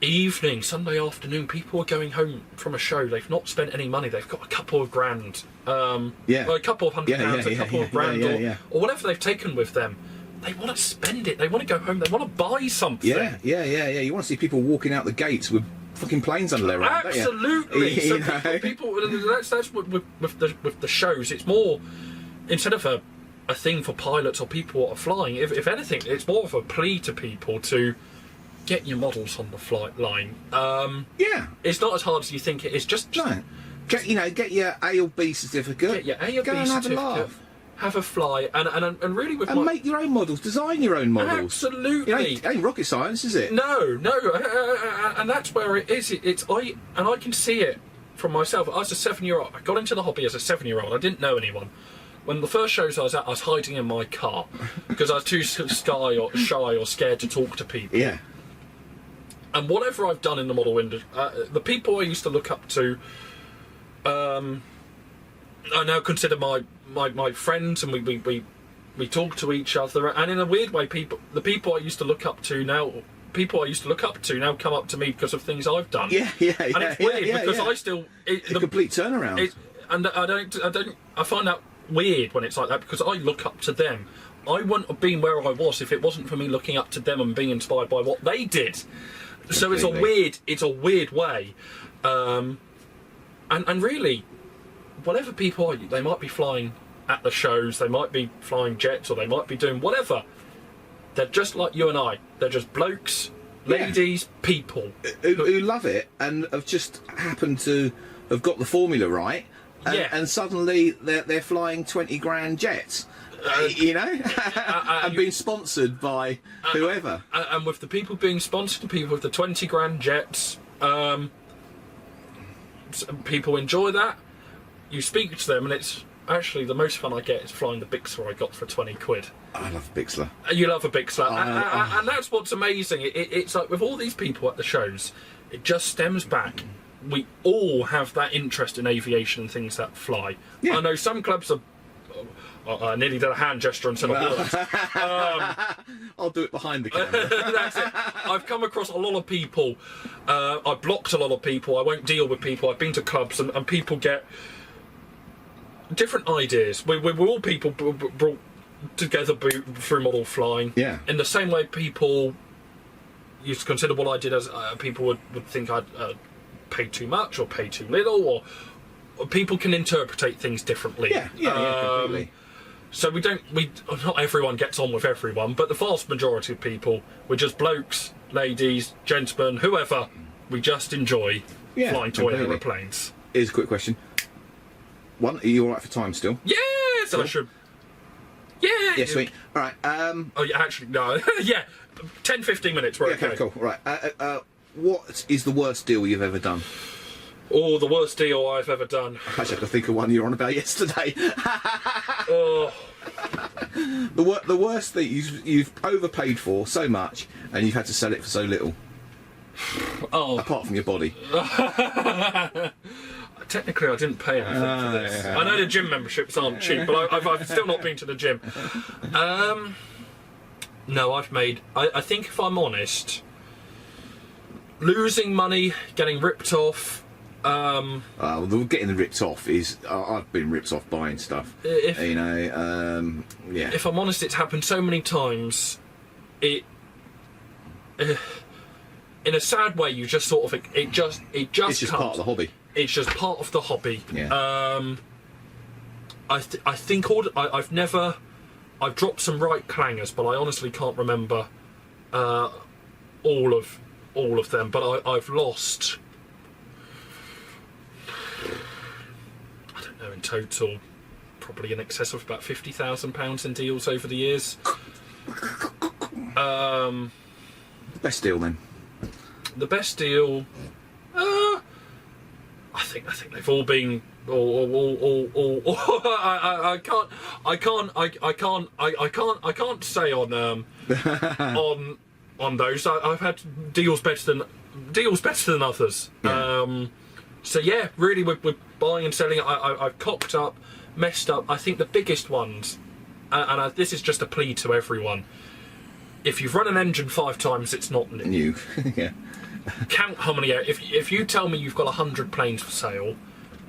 evening, Sunday afternoon, people are going home from a show. They've not spent any money. They've got a couple of grand. Well, a couple of £100, a couple of grand, or whatever they've taken with them. They want to spend it. They want to go home. They want to buy something. Yeah. You want to see people walking out the gates with fucking planes under their arm. Absolutely. So people. That's with the shows. It's more, instead of a thing for pilots or people that are flying. If anything, it's more of a plea to people to get your models on the flight line. Yeah. It's not as hard as you think it is. Just No. Get your A or B certificate. get your A or Go B and have a certificate, laugh. have a fly, and really with And make your own models. Design your own models. Absolutely. It ain't rocket science, is it? No, and that's where it is. I can see it from myself. I was a 7-year-old. I got into the hobby as a 7-year-old. I didn't know anyone. When the first shows I was at, I was hiding in my car because I was too shy or scared to talk to people. Yeah. And whatever I've done in the model industry, the people I used to look up to, I now consider my friends, and we talk to each other. And in a weird way, the people I used to look up to now come up to me because of things I've done. Yeah. And it's weird because yeah. I still A complete turnaround. and I find that weird when it's like that because I look up to them. I wouldn't have been where I was if it wasn't for me looking up to them and being inspired by what they did. So it's a weird way, and really, whatever people are, they might be flying at the shows, they might be flying jets, or they might be doing whatever. They're just like you and I. They're just blokes, ladies, people who love it and have just happened to have got the formula right. And suddenly they're flying 20 grand jets. And being sponsored by whoever. And with the people being sponsored, the people with the 20 grand jets, people enjoy that. You speak to them, and it's actually the most fun I get is flying the Bixler I got for 20 quid. I love Bixler. You love a Bixler. And that's what's amazing. It's like with all these people at the shows, it just stems back. We all have that interest in aviation and things that fly. Yeah. I know some clubs are... I nearly did a hand gesture and said a word. I'll do it behind the camera. That's it. I've come across a lot of people. I've blocked a lot of people. I won't deal with people. I've been to clubs and people get different ideas. We're all people brought together through model flying. Yeah. In the same way people used to consider what I did as people would think I'd pay too much or pay too little, or people can interpret things differently. Yeah, completely. So not everyone gets on with everyone, but the vast majority of people, we're just blokes, ladies, gentlemen, whoever. We just enjoy flying toy aeroplanes. Here's a quick question. One, are you all right for time still? Yes, cool. I should. Yeah. Yeah, sweet. All right. Oh, yeah, actually, no. Yeah, 10-15 minutes. We're okay. Cool. Right. What is the worst deal you've ever done? Oh, the worst deal I've ever done. Actually, I can think of one you were on about yesterday. Oh. The worst thing you've overpaid for so much and you've had to sell it for so little. Oh. Apart from your body. Technically, I didn't pay anything for this. Yeah. I know the gym memberships aren't cheap, but I've still not been to the gym. No, I've made... I think, if I'm honest, losing money, getting ripped off... getting ripped off is... I've been ripped off buying stuff. Yeah. If I'm honest, it's happened so many times. In a sad way, you just sort of... It's just part of the hobby. It's just part of the hobby. Yeah. I think I've dropped some right clangers, but I honestly can't remember all of them. But I've lost, I don't know, in total, probably in excess of about £50,000 in deals over the years. Best deal then? The best deal. I think they've all been. I can't say on those. I've had deals better than others. Yeah. So yeah, really, we're buying and selling. I've cocked up, messed up. I think the biggest ones, and this is just a plea to everyone. If you've run an engine 5 times, it's not new. Yeah. Count how many. If you tell me you've got 100 planes for sale,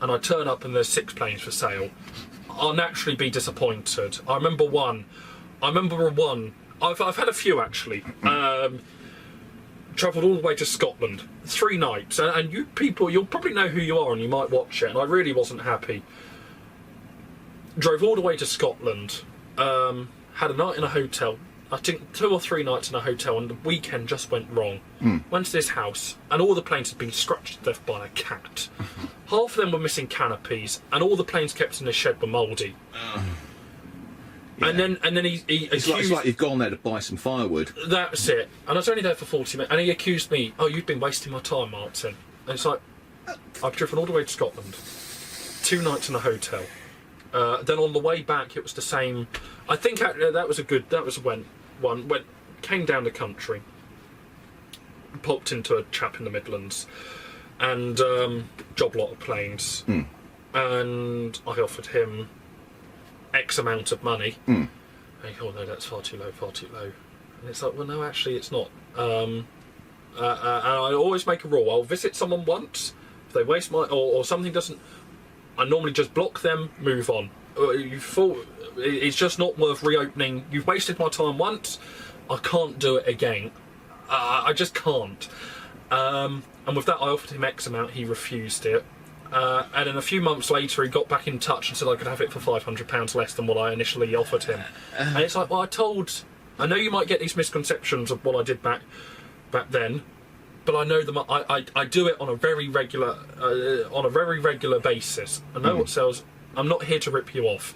and I turn up and there's 6 planes for sale, I'll naturally be disappointed. I remember one. I've had a few actually. Travelled all the way to Scotland, 3 nights, and you people, you'll probably know who you are, and you might watch it. And I really wasn't happy. Drove all the way to Scotland. Had a night in a hotel. I think 2 or 3 nights in a hotel, and the weekend just went wrong. Went to this house, and all the planes had been scratched to death by a cat. Half of them were missing canopies, and all the planes kept in the shed were mouldy. Yeah. And then he It's like you've gone there to buy some firewood. That's it. And I was only there for 40 minutes, and he accused me, "Oh, you've been wasting my time, Martin." And it's like, I've driven all the way to Scotland, 2 nights in a hotel. Then on the way back, it was the same. I think that was when came down the country, popped into a chap in the Midlands, and job lot of planes, and I offered him X amount of money. And he thought, "Oh no, that's far too low, far too low." And it's like, well, no, actually, it's not. And I always make a rule: I'll visit someone once. If they waste my or something doesn't, I normally just block them, move on. It's just not worth reopening. You've wasted my time once. I can't do it again. I just can't. And with that, I offered him X amount. He refused it. And then a few months later, he got back in touch and said I could have it for £500 less than what I initially offered him. And it's like, well, I know you might get these misconceptions of what I did back then, but I know them. I do it on a very regular basis. I know what sells. I'm not here to rip you off.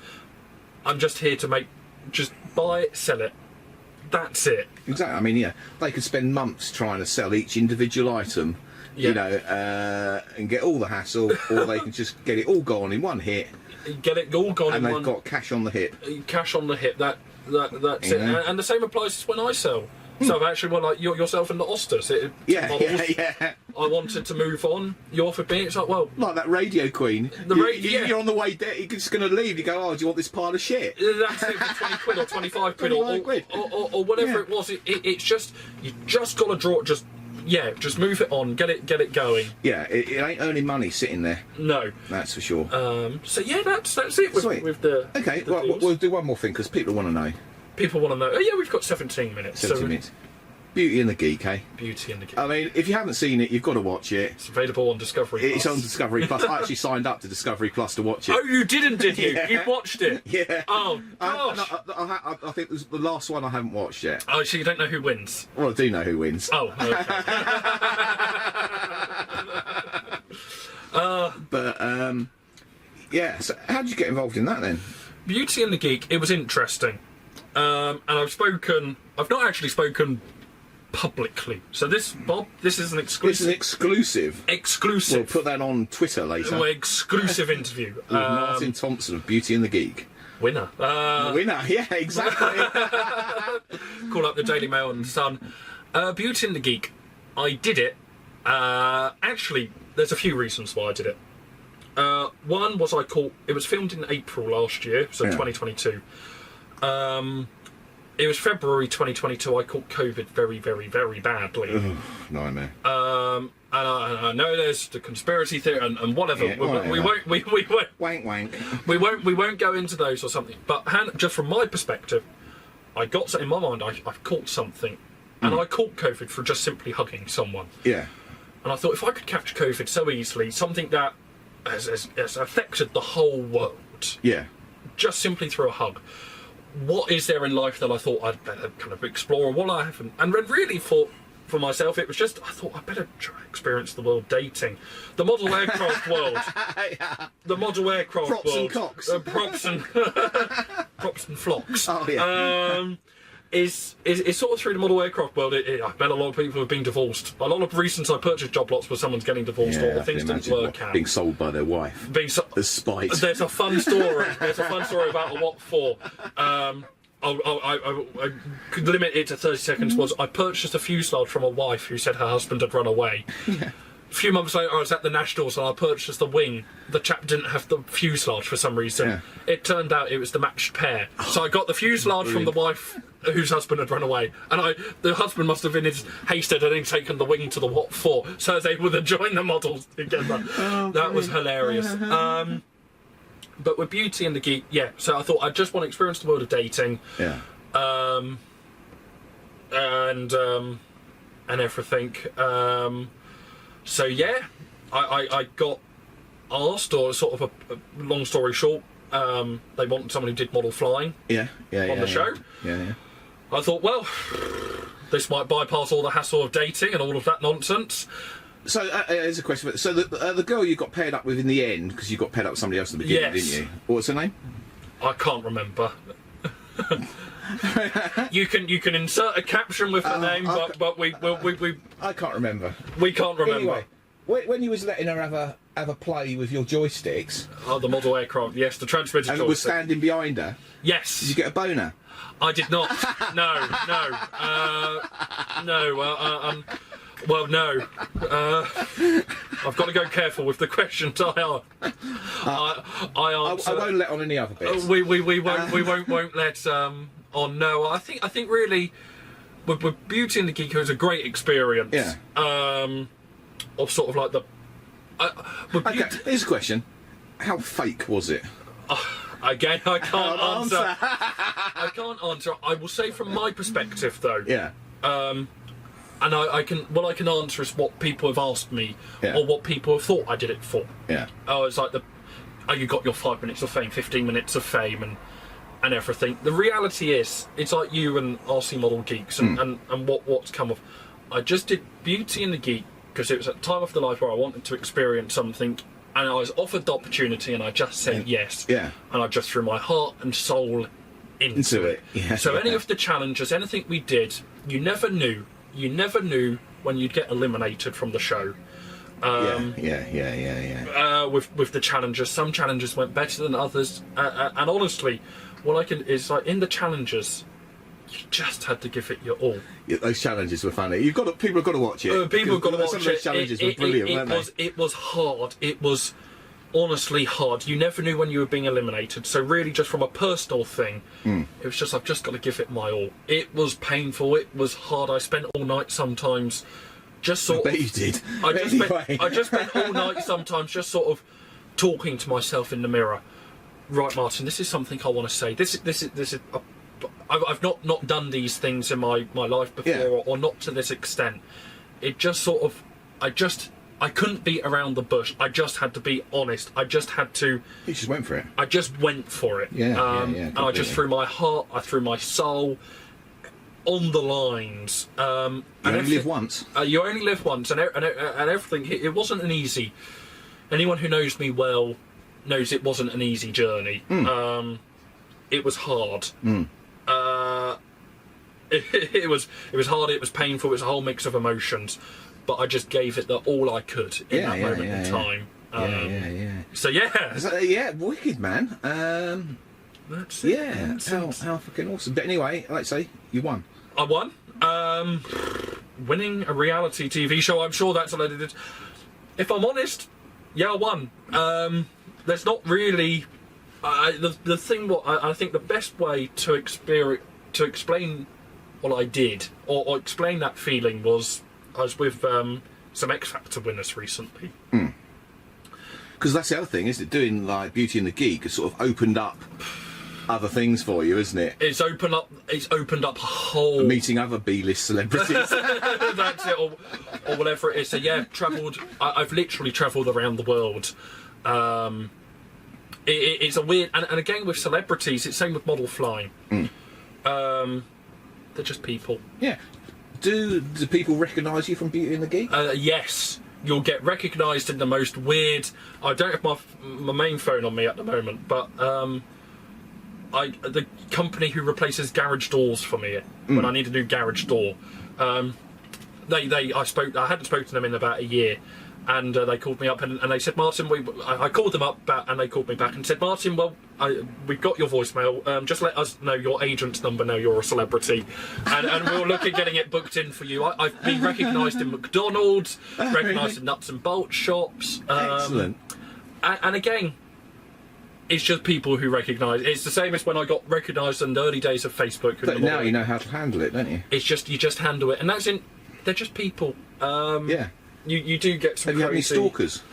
I'm just here to just buy it, sell it. That's it. Exactly. I mean, yeah, they could spend months trying to sell each individual item, you know, and get all the hassle, or they can just get it all gone in one hit. Get it all gone and in one. And they've got cash on the hip. Cash on the hip. That's it. And the same applies when I sell. So I've actually won like yourself and the Ostas. Yeah. I wanted to move on. You offered me. It's like, well, like that Radio Queen. You're on the way there. You're just going to leave. You go, oh, do you want this pile of shit? That's it for 20 quid or 25 quid or whatever it was. It's just you just got to draw. Just move it on. Get it going. Yeah, it ain't earning money sitting there. No, that's for sure. So yeah, that's it with the. Okay, the well, we'll do one more thing because people want to know. People want to know. Oh yeah, we've got 17 minutes. 17 minutes. Beauty and the Geek, eh? Beauty and the Geek. I mean, if you haven't seen it, you've got to watch it. It's available on Discovery Plus. It's on Discovery Plus. I actually signed up to Discovery Plus to watch it. Oh, you didn't, did you? Yeah. You watched it? Yeah. Oh, gosh. I think it was the last one I haven't watched yet. Oh, so you don't know who wins? Well, I do know who wins. Oh, okay. But, yeah, so how did you get involved in that then? Beauty and the Geek, it was interesting. And I've not actually spoken publicly. So this is an exclusive. It's an exclusive. Exclusive. We'll put that on Twitter later. Exclusive interview. With Martin Thompson of Beauty and the Geek. Winner. Winner, yeah, exactly. Call up the Daily Mail and Sun. Beauty and the Geek. I did it. Actually, there's a few reasons why I did it. One was it was filmed in April last year, so 2022. It was February 2022. I caught COVID very, very, very badly. Ugh, nightmare. And I know there's the conspiracy theory and whatever. Yeah, we won't. Wank wank. We won't go into those or something. But just from my perspective, I got in my mind. I've caught something, and I caught COVID for just simply hugging someone. Yeah. And I thought if I could catch COVID so easily, something that has affected the whole world. Yeah. Just simply through a hug. What is there in life that I thought I'd better kind of explore, or what I haven't? And really for myself, it was just I thought I'd better try to experience the world dating, the model aircraft world, the model aircraft props world, and cocks, props and flocks. Oh yeah. Is sort of through the model aircraft world. I bet a lot of people have been divorced. A lot of reasons I purchased job lots was someone's getting divorced or things didn't work out. Being sold by their wife. As spite. There's a fun story. About a what for. I could limit it to 30 seconds. Was I purchased a fuselage from a wife who said her husband had run away. Yeah. A few months later, I was at the Nationals and I purchased the wing. The chap didn't have the fuselage for some reason. Yeah. It turned out it was the matched pair. So I got the fuselage from the wife whose husband had run away, and the husband must have been hasted and taken the wing to the what for, so I was able to join the models together. That was hilarious. But with Beauty and the Geek, so I thought I just want to experience the world of dating. Yeah. And everything. So I got asked, or sort of a long story short, they wanted someone who did model flying. Yeah. On the show. Yeah. I thought, well, this might bypass all the hassle of dating and all of that nonsense. So, here's a question. So, the girl you got paired up with in the end, because you got paired up with somebody else in the beginning, Yes. didn't you? What's her name? I can't remember. You can insert a caption with the name, but we I can't remember. we can't remember. Anyway, when you was letting her have a play with your joysticks, Oh, the model aircraft. Yes, the transmitter. and was joystick. standing behind her, Yes. did you get a boner? I did not. No. Well, no. I've got to go careful with the questions I answer. I won't let on any other bits. We won't let on. No, I think really, with Beauty and the Geek, it was a great experience. Yeah. Of sort of like the. Okay, here's a question: how fake was it? Again, I can't answer. I can't answer. I will say from my perspective, though. Yeah. And I can answer is what people have asked me, Yeah. or what people have thought I did it for. Yeah. Oh, it's like you got your 5 minutes of fame, 15 minutes of fame, and everything. The reality is, it's like you and RC Model Geeks and what's come of. I just did Beauty and the Geek because it was at a time of the life where I wanted to experience something, and I was offered the opportunity, and I just said yes. Yeah. And I just threw my heart and soul into it. Yeah. So yeah. any of the challenges, anything we did, you never knew when you'd get eliminated from the show. Yeah. With the challenges, some challenges went better than others, and honestly, what I can is like in the challenges, you just had to give it your all. Yeah, those challenges were funny. People have got to watch it. People have got to watch Some of those challenges were brilliant, weren't they? It was hard. It was honestly hard. You never knew when you were being eliminated. So really, just from a personal thing, it was just I've just got to give it my all. It was painful. It was hard. I spent all night sometimes. Just sort I bet of. you did. I just spent all night sometimes just sort of talking to myself in the mirror. Right, Martin, this is something I want to say. This is. I've not done these things in my life before, Yeah. or not to this extent. It just sort of. I couldn't beat around the bush. I just had to be honest. I just had to. You just went for it. I just went for it. Yeah, and I just threw my heart. I threw my soul on the lines. You only live once. You only live once, and everything. It wasn't an easy. Anyone who knows me well knows it wasn't an easy journey. It was hard. It was hard. It was painful. It was a whole mix of emotions, but I just gave it all I could in that moment in time. So Yeah, wicked, man. That's it. Yeah, how fucking awesome. But anyway, like I say, you won. I won. Winning a reality TV show, I'm sure that's what I did. If I'm honest, yeah, I won. There's not really the thing. What I think the best way to explain what I did or explain that feeling was I was with some X Factor winners recently. Because that's the other thing, isn't it? Doing like Beauty and the Geek has sort of opened up other things for you, isn't it? It's opened up a whole Meeting other B-list celebrities. that's it, or whatever it is. So yeah, I've literally travelled around the world. It's a weird, and again with celebrities, it's same with model flying. They're just people. Yeah. Do people recognise you from Beauty and the Geek? Yes. You'll get recognised in the most weird. I don't have my main phone on me at the moment, but the company who replaces garage doors for me when I need a new garage door. I hadn't spoken to them in about a year, and they called me up and they said, Martin, I called them up and they called me back and said, Martin, well, we've got your voicemail. Just let us know your agent's number now you're a celebrity, and we'll look at getting it booked in for you. I've been recognised in McDonald's, recognised in nuts and bolt shops. Excellent. And again, it's just people who recognise. It's the same as when I got recognised in the early days of Facebook. But now you know how to handle it, don't you? It's just you just handle it, and they're just people. Yeah. You do get some. Have you had any crazy... stalkers?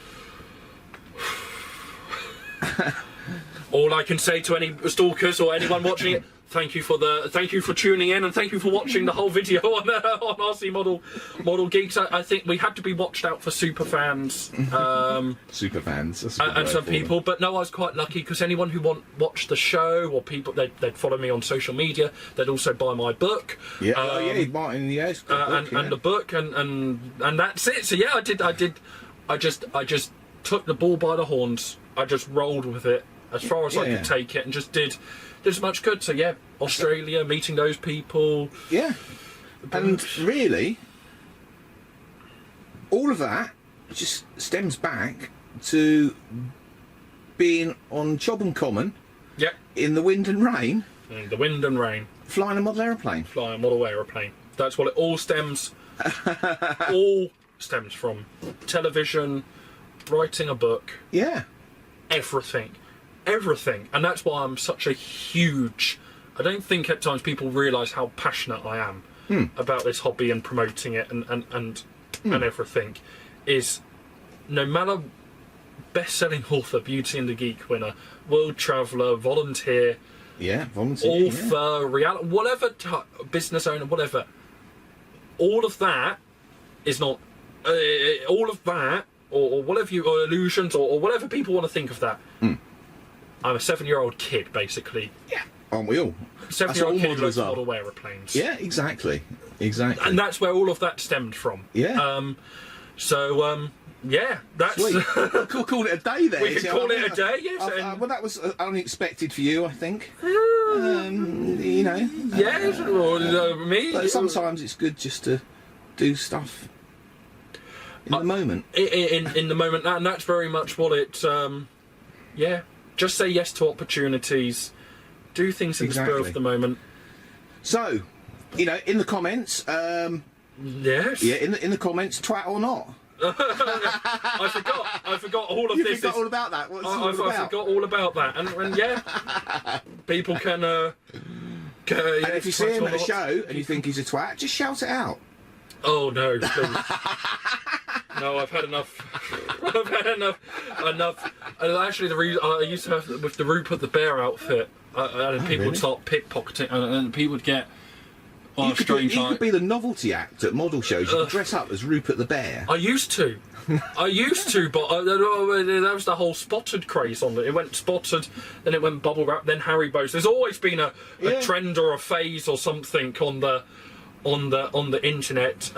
All I can say to any stalkers or anyone watching it: thank you for tuning in, and thank you for watching the whole video on RC Model Geeks. I think we had to be watched out for super fans, super fans, that's and some people. But no, I was quite lucky because anyone who watched the show, or people they'd follow me on social media, they'd also buy my book. Yeah, Martin, yes, and the book, and that's it. So yeah, I just took the bull by the horns. I just rolled with it as far as I could take it, and just did as much good. So yeah, Australia, meeting those people. Yeah, and really, all of that just stems back to being on Chobham Common. Yeah. In the wind and rain. In the wind and rain. Flying a model aeroplane. Flying a model aeroplane. That's what it all stems. all stems from. Television, writing a book. Yeah. Everything, and that's why I'm such a huge. I don't think at times people realise how passionate I am about this hobby and promoting it and everything. Is no matter best-selling author, Beauty and the Geek winner, world traveller, volunteer, author, reality, whatever business owner, whatever. All of that is not. All of that, or whatever or illusions, or whatever people want to think of that. I'm a 7-year-old kid, basically. Yeah, aren't we all? 7-year-old kid who loves model aeroplanes. Yeah, exactly. And that's where all of that stemmed from. Yeah. Yeah, that's... We'll call it a day there. We can call it a day, yes. Well, that was unexpected for you, I think. You know. Yes, or me. But sometimes it's good just to do stuff in the moment. In the moment, and that's very much what it... just say yes to opportunities. Do things in the spur of the moment. So, in the comments... yes? Yeah, in the comments, twat or not. I forgot all of this. You forgot all about that? What's I forgot all about that. And yeah, people can... and if you see him at a show and you think he's a twat, just shout it out. Oh, no, please. No, I've had enough. I've had enough. And actually, the reason I used to have with the Rupert the Bear outfit, and people would start pickpocketing, and people would get. You could be the novelty act at model shows. You could dress up as Rupert the Bear. I used to, but that was the whole spotted craze on it. It went spotted, then it went bubble wrap, then Haribo's. There's always been a trend or a phase or something on the internet.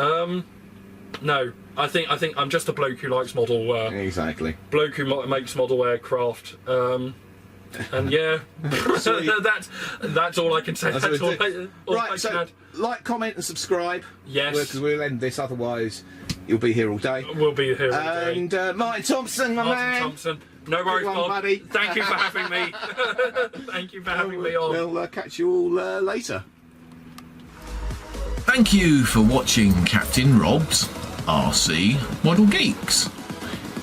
No, I think I'm just a bloke who likes model. Exactly. Bloke who makes model aircraft. And yeah, that's all I can say. That's all I can add. Like, comment, and subscribe. Yes, because we'll end this. Otherwise, you'll be here all day. We'll be here all day. And Martin Thompson, Martin Thompson. No worries, Bob. Buddy. Thank you for having me. Thank you for having me on. We'll catch you all later. Thank you for watching Captain Rob's RC Model Geeks.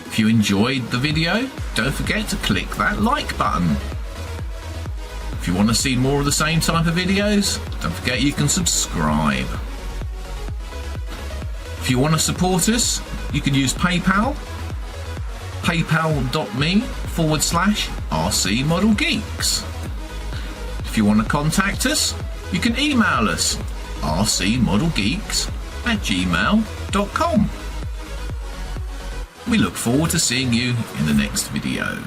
If you enjoyed the video, don't forget to click that like button. If you want to see more of the same type of videos, don't forget you can subscribe. If you want to support us, you can use PayPal, paypal.me/RC Model Geeks. If you want to contact us, you can email us rcmodelgeeks@gmail.com. We look forward to seeing you in the next video.